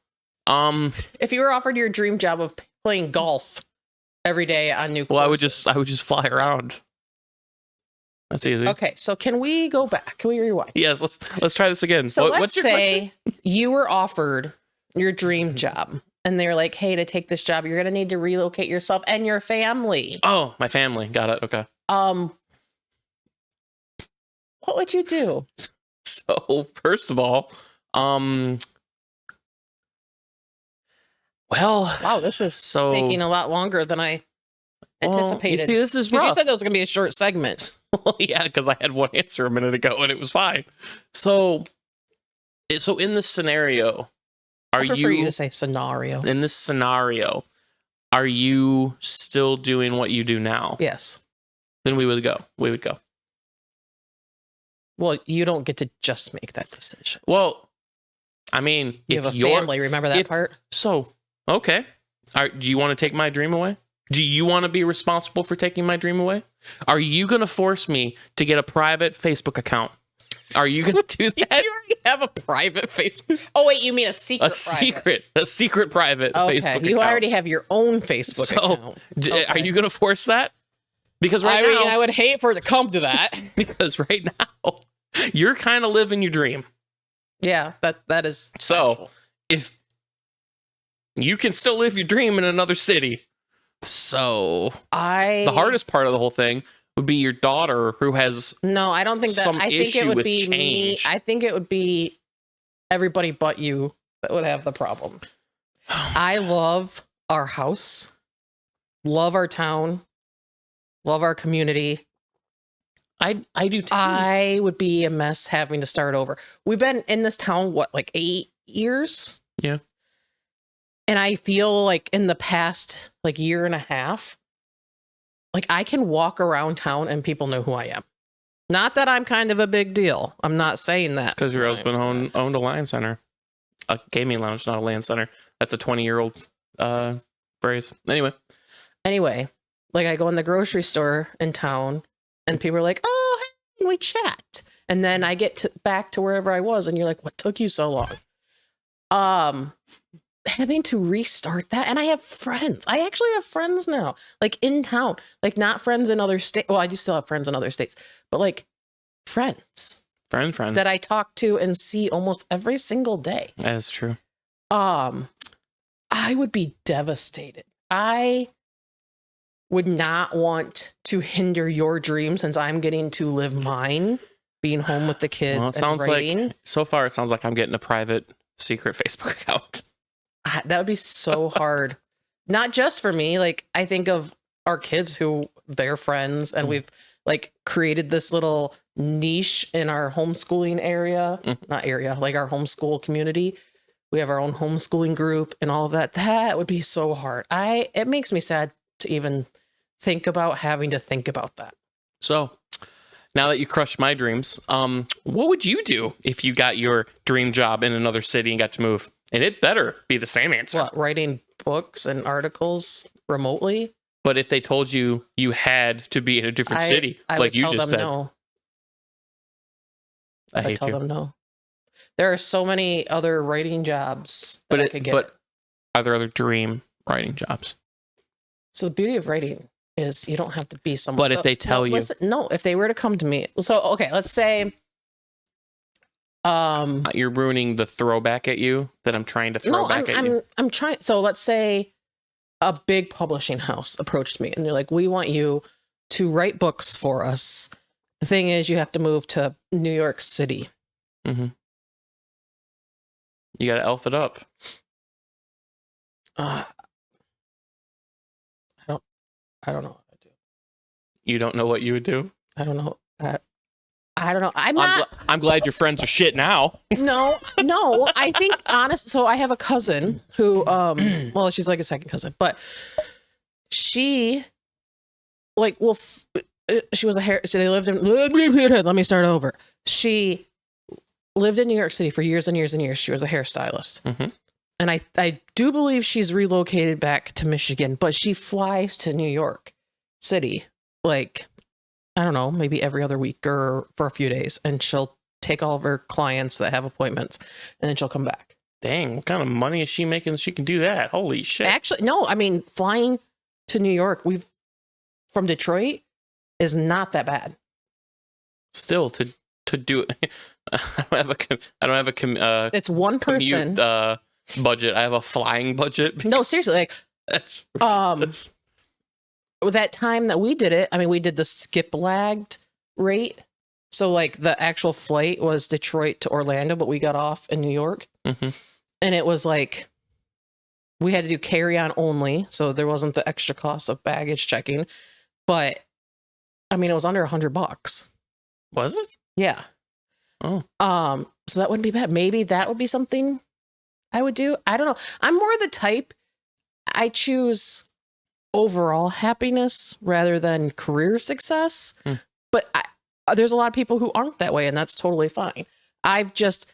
Speaker 2: if you were offered your dream job of playing golf every day on new courses.
Speaker 1: Well, I would just fly around. That's easy.
Speaker 2: Okay, so can we go back? Can we rewind?
Speaker 1: Yes, let's try this again.
Speaker 2: So let's say you were offered your dream job, and they're like, hey, to take this job, you're going to need to relocate yourself and your family.
Speaker 1: Oh, my family. Got it. Okay.
Speaker 2: What would you do?
Speaker 1: So, first of all, well,
Speaker 2: wow, this is taking a lot longer than I anticipated.
Speaker 1: You see, this is
Speaker 2: 'Cause you
Speaker 1: rough.
Speaker 2: said that was going to be a short segment.
Speaker 1: Well, yeah, because I had one answer a minute ago and it was fine. So in this scenario,
Speaker 2: I prefer you to say scenario.
Speaker 1: in this scenario, are you still doing what you do now?
Speaker 2: Yes.
Speaker 1: Then we would go.
Speaker 2: Well, you don't get to just make that decision.
Speaker 1: Well, I mean,
Speaker 2: You
Speaker 1: if
Speaker 2: have a
Speaker 1: you're
Speaker 2: family. Remember that part?
Speaker 1: so okay, do you want to take my dream away? Do you want to be responsible for taking my dream away? Are you going to force me to get a private Facebook account? Are you going to do that?
Speaker 2: You already have a private Facebook. Oh, wait, you mean a secret?
Speaker 1: A secret private Facebook account.
Speaker 2: You already have your own Facebook account.
Speaker 1: Are you going to force that? Because
Speaker 2: I mean, I would hate for it to come to that.
Speaker 1: because right now you're kind of living your dream.
Speaker 2: Yeah, that is
Speaker 1: So
Speaker 2: factual.
Speaker 1: if you can still live your dream in another city, so the hardest part of the whole thing would be your daughter who has
Speaker 2: No, I don't think that.
Speaker 1: some
Speaker 2: I think
Speaker 1: issue
Speaker 2: it would
Speaker 1: with
Speaker 2: be me.
Speaker 1: change.
Speaker 2: I think it would be everybody but you that would have the problem. I love our house, love our town, love our community.
Speaker 1: I do too.
Speaker 2: I would be a mess having to start over. We've been in this town, what, like 8 years?
Speaker 1: Yeah.
Speaker 2: And I feel like in the past, like year and a half, like I can walk around town and people know who I am. Not that I'm kind of a big deal. I'm not saying that.
Speaker 1: It's because your husband owned a LAN center, a gaming lounge, not a LAN center. That's a 20-year-old phrase. Anyway,
Speaker 2: like I go in the grocery store in town and people are like, oh, hey, we chat. And then I get back to wherever I was and you're like, what took you so long? Having to restart that. And I have friends. I actually have friends now, like in town, like not friends in other states. Well, I do still have friends in other states, but like friends
Speaker 1: friends
Speaker 2: that I talk to and see almost every single day.
Speaker 1: That is true.
Speaker 2: I would be devastated. I would not want to hinder your dream since I'm getting to live mine, being home with the kids.
Speaker 1: Well, it sounds
Speaker 2: and writing.
Speaker 1: like so far it sounds like I'm getting a private secret Facebook account.
Speaker 2: That would be so hard. Not just for me. Like I think of our kids who they're friends and we've like created this little niche in our homeschooling area, not area, like our homeschool community. We have our own homeschooling group and all of that. That would be so hard. It makes me sad to even think about having to think about that.
Speaker 1: So now that you crushed my dreams, what would you do if you got your dream job in another city and got to move? And it better be the same answer.
Speaker 2: What, writing books and articles remotely?
Speaker 1: But if they told you you had to be in a different city,
Speaker 2: I
Speaker 1: like
Speaker 2: would
Speaker 1: you
Speaker 2: tell
Speaker 1: just
Speaker 2: them
Speaker 1: said,
Speaker 2: no.
Speaker 1: I
Speaker 2: I would
Speaker 1: hate
Speaker 2: tell
Speaker 1: you.
Speaker 2: them no. There are so many other writing jobs that I could get.
Speaker 1: But are there other dream writing jobs?
Speaker 2: So the beauty of writing is you don't have to be someone.
Speaker 1: But if they tell you,
Speaker 2: no, if they were to come to me, so okay, let's say,
Speaker 1: you're ruining the throwback at you that I'm trying to throw back at you.
Speaker 2: I'm trying. So let's say a big publishing house approached me and they're like, we want you to write books for us. The thing is, you have to move to New York City.
Speaker 1: Mm-hmm. You got to elf it up.
Speaker 2: I don't know what I do.
Speaker 1: You don't know what you would do?
Speaker 2: I don't know. I don't know.
Speaker 1: I'm glad your friends are shit now.
Speaker 2: No. I think honest. So I have a cousin who, well, she's like a second cousin, but she, like, well, she was a hair. So they lived in. Let me start over. She lived in New York City for years and years and years. She was a hairstylist, and I do believe she's relocated back to Michigan, but she flies to New York City, like, I don't know, maybe every other week or for a few days, and she'll take all of her clients that have appointments, and then she'll come back.
Speaker 1: Dang, what kind of money is she making that she can do that? Holy shit.
Speaker 2: Actually, no, I mean, flying to New York, from Detroit is not that bad.
Speaker 1: Still, to do it, I don't have a
Speaker 2: It's one person.
Speaker 1: Commute, budget. I have a flying budget.
Speaker 2: No, seriously, like,
Speaker 1: That's ridiculous.
Speaker 2: with that time that we did it, I mean, we did the skip lagged rate. So like the actual flight was Detroit to Orlando, but we got off in New York. And it was like We had to do carry-on only, so there wasn't the extra cost of baggage checking. But I mean, it was under $100.
Speaker 1: Was it?
Speaker 2: Yeah.
Speaker 1: Oh.
Speaker 2: So that wouldn't be bad. Maybe that would be something I would do. I don't know. I'm more the type, I choose overall happiness rather than career success. But there's a lot of people who aren't that way, and that's totally fine. I've just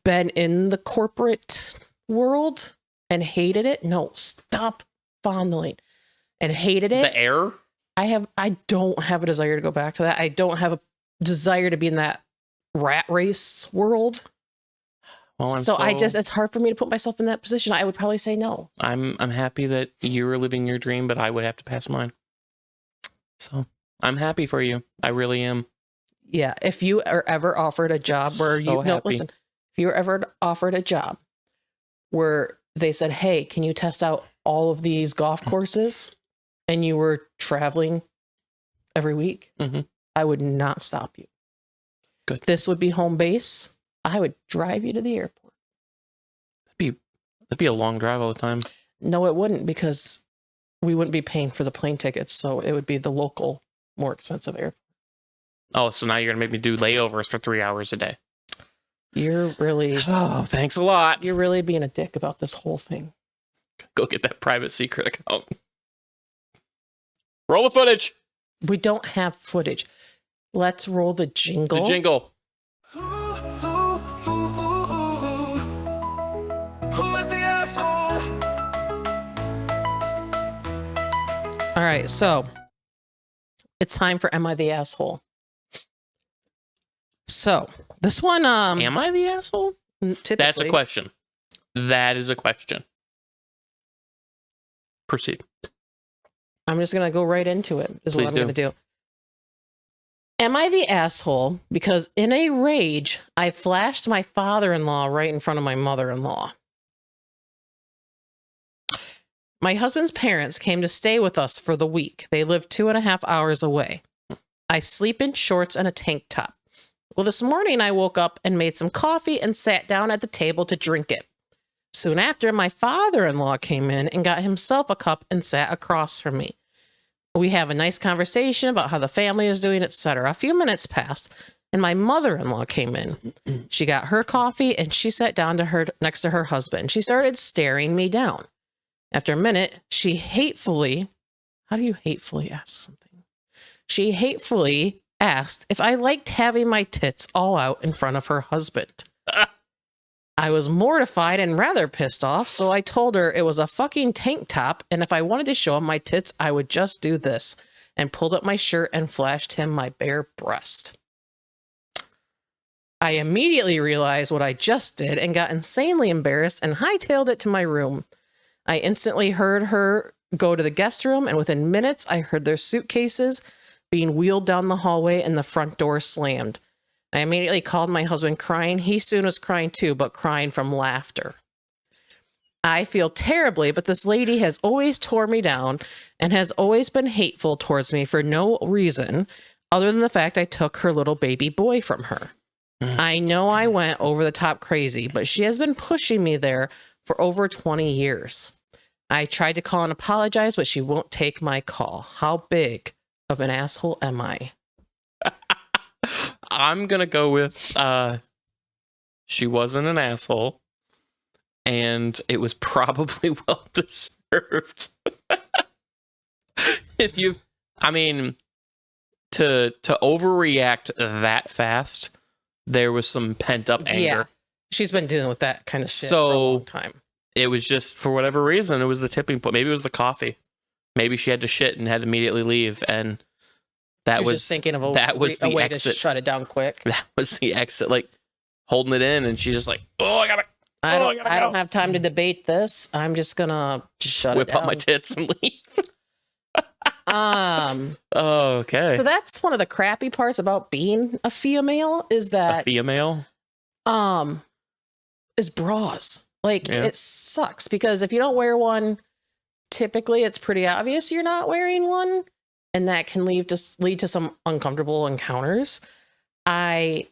Speaker 2: been in the corporate world and hated it. No, stop fondling. And hated it.
Speaker 1: The air?
Speaker 2: I don't have a desire to go back to that. I don't have a desire to be in that rat race world.
Speaker 1: Well,
Speaker 2: it's hard for me to put myself in that position. I would probably say no.
Speaker 1: I'm happy that you're living your dream, but I would have to pass mine. So I'm happy for you. I really am.
Speaker 2: Yeah. If you are ever offered a job where if you were ever offered a job where they said, hey, can you test out all of these golf courses? And you were traveling every week, I would not stop you.
Speaker 1: Good.
Speaker 2: This would be home base. I would drive you to the airport.
Speaker 1: That'd be a long drive all the time.
Speaker 2: No, it wouldn't, because we wouldn't be paying for the plane tickets. So it would be the local, more expensive airport.
Speaker 1: Oh, so now you're going to make me do layovers for 3 hours a day.
Speaker 2: You're really...
Speaker 1: Oh, thanks a lot.
Speaker 2: You're really being a dick about this whole thing.
Speaker 1: Go get that private secret account. Roll the footage.
Speaker 2: We don't have footage. Let's roll the jingle.
Speaker 1: The jingle.
Speaker 3: Who is the asshole?
Speaker 2: All right, so it's time for Am I the Asshole? So this one,
Speaker 1: Am I the asshole?
Speaker 2: typically,
Speaker 1: That's a question. That is a question. Proceed.
Speaker 2: I'm just going to go right into it, is
Speaker 1: Please
Speaker 2: what I'm
Speaker 1: do.
Speaker 2: going to do. Am I the asshole because in a rage, I flashed my father-in-law right in front of my mother-in-law? My husband's parents came to stay with us for the week. They live 2.5 hours away. I sleep in shorts and a tank top. Well, this morning I woke up and made some coffee and sat down at the table to drink it. Soon after, my father-in-law came in and got himself a cup and sat across from me. We have a nice conversation about how the family is doing, etc. A few minutes passed, and my mother-in-law came in. She got her coffee, and she sat down next to her husband. She started staring me down. After a minute, she hatefully... How do you hatefully ask something? She hatefully asked if I liked having my tits all out in front of her husband. I was mortified and rather pissed off, so I told her it was a fucking tank top, and if I wanted to show him my tits, I would just do this, and pulled up my shirt and flashed him my bare breast. I immediately realized what I just did and got insanely embarrassed and hightailed it to my room. I instantly heard her go to the guest room, and within minutes, I heard their suitcases being wheeled down the hallway and the front door slammed. I immediately called my husband crying. He soon was crying too, but crying from laughter. I feel terribly, but this lady has always torn me down and has always been hateful towards me for no reason other than the fact I took her little baby boy from her. I know I went over the top crazy, but she has been pushing me there for over 20 years. I tried to call and apologize, but she won't take my call. How big of an asshole am I?
Speaker 1: I'm going to go with she wasn't an asshole, and it was probably well deserved. To overreact that fast, there was some pent up anger.
Speaker 2: Yeah. She's been dealing with that kind of shit for a
Speaker 1: So
Speaker 2: long time.
Speaker 1: it was just, for whatever reason, it was the tipping point. Maybe it was the coffee. Maybe she had to shit and had to immediately leave, and that
Speaker 2: She
Speaker 1: was
Speaker 2: just thinking of a
Speaker 1: the
Speaker 2: way
Speaker 1: exit.
Speaker 2: to shut it down quick.
Speaker 1: That was the exit, like holding it in, and she's just like, "Oh,
Speaker 2: I
Speaker 1: gotta
Speaker 2: don't
Speaker 1: go.
Speaker 2: have time to debate this. I'm just gonna shut it
Speaker 1: Whip
Speaker 2: down.
Speaker 1: up my tits and leave."
Speaker 2: So
Speaker 1: Okay,
Speaker 2: that's one of the crappy parts about being a female is
Speaker 1: a
Speaker 2: that
Speaker 1: female.
Speaker 2: is bras. Like
Speaker 1: Yeah.
Speaker 2: it sucks because if you don't wear one, typically it's pretty obvious you're not wearing one, and that can lead to some uncomfortable encounters. I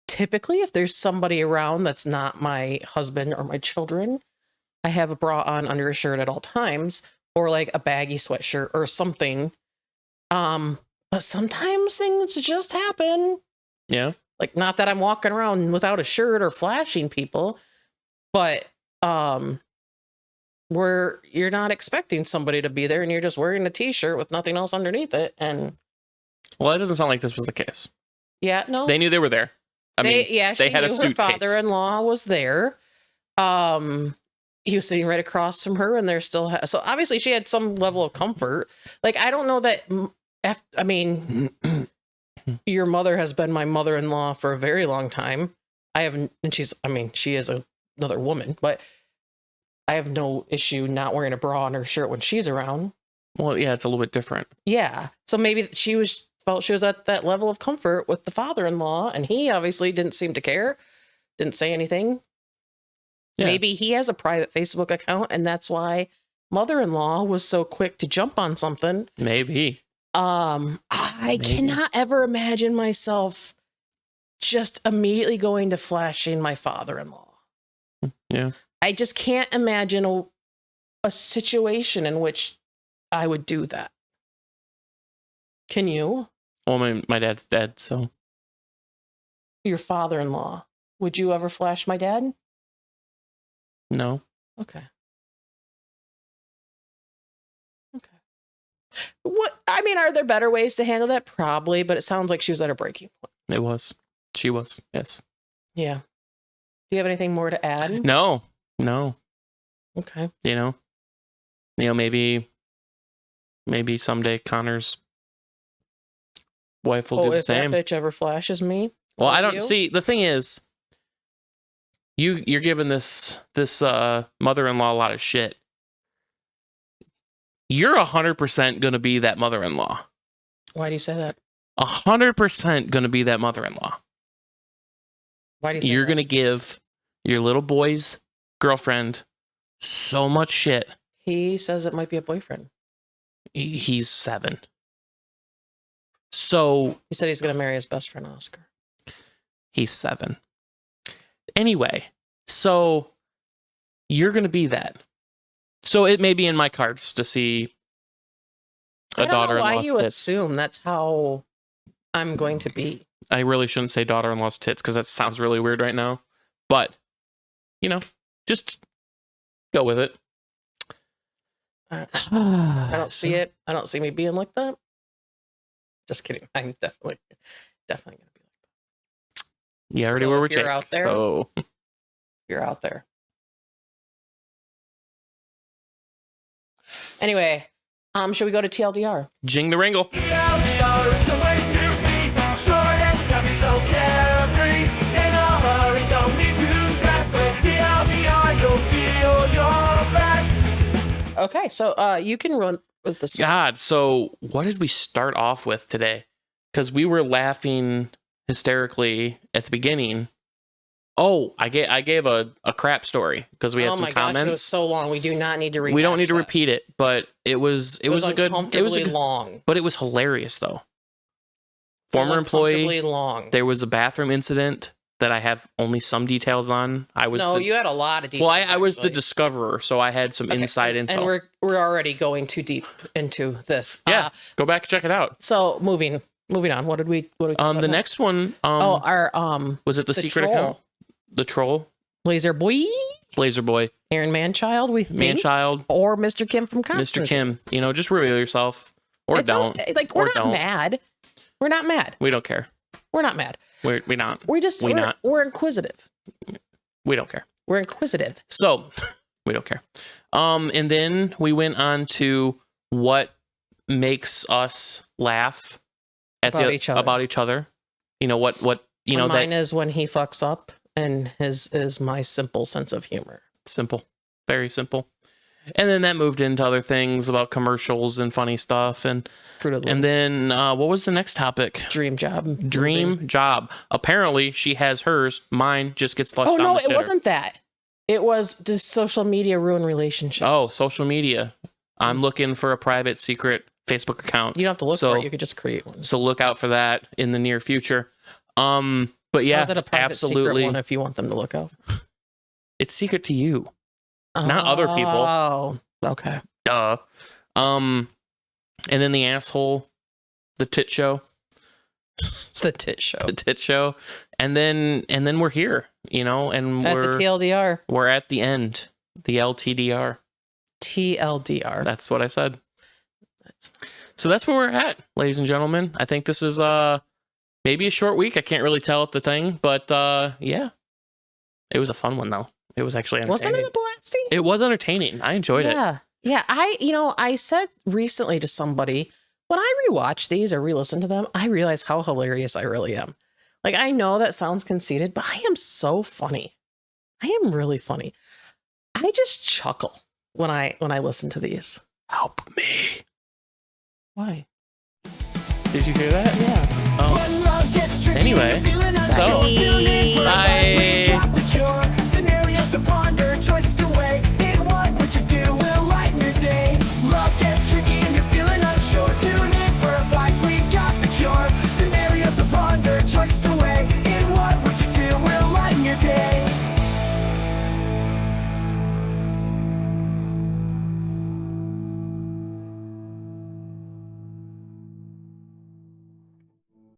Speaker 2: typically, if there's somebody around that's not my husband or my children, I have a bra on under a shirt at all times, or like a baggy sweatshirt or something. But sometimes things just happen.
Speaker 1: Yeah.
Speaker 2: Like, not that I'm walking around without a shirt or flashing people, but where you're not expecting somebody to be there and you're just wearing a t-shirt with nothing else underneath it. And
Speaker 1: well, it doesn't sound like this was the case.
Speaker 2: yeah, no,
Speaker 1: They knew they were there. I mean,
Speaker 2: she
Speaker 1: they had
Speaker 2: knew
Speaker 1: a suitcase.
Speaker 2: her father-in-law was there. He was sitting right across from her, and they're still so obviously she had some level of comfort. Like, I don't know that. I mean, your mother has been my mother-in-law for a very long time. I haven't, and she is another woman, but I have no issue not wearing a bra on her shirt when she's around.
Speaker 1: Well, yeah, it's a little bit different.
Speaker 2: Yeah, so maybe felt she was at that level of comfort with the father-in-law, and he obviously didn't seem to care, didn't say anything. Yeah. Maybe he has a private Facebook account, and that's why mother-in-law was so quick to jump on something.
Speaker 1: Maybe.
Speaker 2: I cannot ever imagine myself just immediately going to flashing my father-in-law.
Speaker 1: Yeah.
Speaker 2: I just can't imagine a situation in which I would do that. Can you?
Speaker 1: Well, my dad's dead, so.
Speaker 2: Your father-in-law. Would you ever flash my dad?
Speaker 1: No.
Speaker 2: Okay. What, I mean, are there better ways to handle that? Probably, but it sounds like she was at a breaking point.
Speaker 1: It was. She was. Yes.
Speaker 2: Yeah. Do you have anything more to add?
Speaker 1: No.
Speaker 2: Okay.
Speaker 1: You know, maybe someday Connor's wife will do the
Speaker 2: if
Speaker 1: same.
Speaker 2: that bitch ever flashes me.
Speaker 1: Well, I don't see. The thing is, you're giving this mother-in-law a lot of shit. You're 100% going to be that mother-in-law.
Speaker 2: Why do you say that?
Speaker 1: 100% going to be that mother-in-law.
Speaker 2: Why do you say
Speaker 1: You're
Speaker 2: that?
Speaker 1: going to give your little boy's girlfriend so much shit.
Speaker 2: He says it might be a boyfriend.
Speaker 1: He's 7. So
Speaker 2: he said he's going to marry his best friend, Oscar.
Speaker 1: He's 7. Anyway, so you're going to be that. So it may be in my cards to see a daughter-in-law's
Speaker 2: I don't know why you
Speaker 1: tits.
Speaker 2: assume that's how I'm going to be.
Speaker 1: I really shouldn't say daughter-in-law's tits because that sounds really weird right now. But, just go with it.
Speaker 2: I don't see it. I don't see me being like that. Just kidding. I'm definitely going to be like that.
Speaker 1: You already were with Jake.
Speaker 2: You're out there.
Speaker 1: So
Speaker 2: you're out there. Anyway, should we go to TLDR?
Speaker 1: Jing the Ringle.
Speaker 3: TLDR is a way to be short and snappy, so carefree. In a hurry, don't need to stress. With TLDR, you'll feel your best.
Speaker 2: Okay, so you can run with this.
Speaker 1: God, so what did we start off with today? Because we were laughing hysterically at the beginning. Oh, I gave a crap story because we had some comments.
Speaker 2: Gosh, it was so long. We do not need to repeat.
Speaker 1: We don't need to repeat it, but it was a good. It was
Speaker 2: long,
Speaker 1: but it was hilarious though. Former employee.
Speaker 2: Long.
Speaker 1: There was a bathroom incident that I have only some details on.
Speaker 2: You had a lot of details.
Speaker 1: Well, I was the discoverer, so I had some inside info.
Speaker 2: And we're already going too deep into this.
Speaker 1: Yeah, go back and check it out.
Speaker 2: So moving on. What did we talk about
Speaker 1: the next one. Was it the secret
Speaker 2: troll.
Speaker 1: account? The troll.
Speaker 2: Blazer Boy.
Speaker 1: Aaron
Speaker 2: Manchild. We think.
Speaker 1: Manchild.
Speaker 2: Or Mr. Kim from Constance.
Speaker 1: Mr. Kim. Just reveal yourself, or don't.
Speaker 2: We're not mad. We're not mad.
Speaker 1: We don't care.
Speaker 2: We're not mad.
Speaker 1: We're not.
Speaker 2: We're inquisitive.
Speaker 1: We don't care.
Speaker 2: We're inquisitive.
Speaker 1: So we don't care. And then we went on to what makes us laugh about each other. What
Speaker 2: mine is when he fucks up, and his is my simple sense of humor.
Speaker 1: Simple, very simple. And then that moved into other things about commercials and funny stuff. And then what was the next topic?
Speaker 2: Dream job.
Speaker 1: Dream job. Apparently she has hers. Mine just gets flushed down the shitter.
Speaker 2: It wasn't that. It was, does social media ruin relationships?
Speaker 1: Oh, social media. I'm looking for a private secret Facebook account.
Speaker 2: You don't have to look for it. You could just create one.
Speaker 1: So look out for that in the near future. But yeah,
Speaker 2: is it a private
Speaker 1: absolutely.
Speaker 2: Secret one if you want them to look out?
Speaker 1: It's secret to you. not other people.
Speaker 2: Oh, okay.
Speaker 1: Duh. And then the asshole, the tit show.
Speaker 2: The tit show.
Speaker 1: The tit show. And then we're here, you know, and
Speaker 2: At the TLDR.
Speaker 1: we're at the end. The LTDR.
Speaker 2: TLDR.
Speaker 1: That's what I said. So that's where we're at, ladies and gentlemen. I think this is maybe a short week. I can't really tell at the thing, but yeah. It was a fun one though. It was actually entertaining.
Speaker 2: Wasn't it a blasting?
Speaker 1: It was entertaining. I enjoyed it.
Speaker 2: Yeah. I said recently to somebody, when I rewatch these or re-listen to them, I realize how hilarious I really am. Like, I know that sounds conceited, but I am so funny. I am really funny. I just chuckle when I listen to these.
Speaker 1: Help me.
Speaker 2: Why?
Speaker 1: Did you hear that?
Speaker 2: Yeah.
Speaker 1: Anyway, so I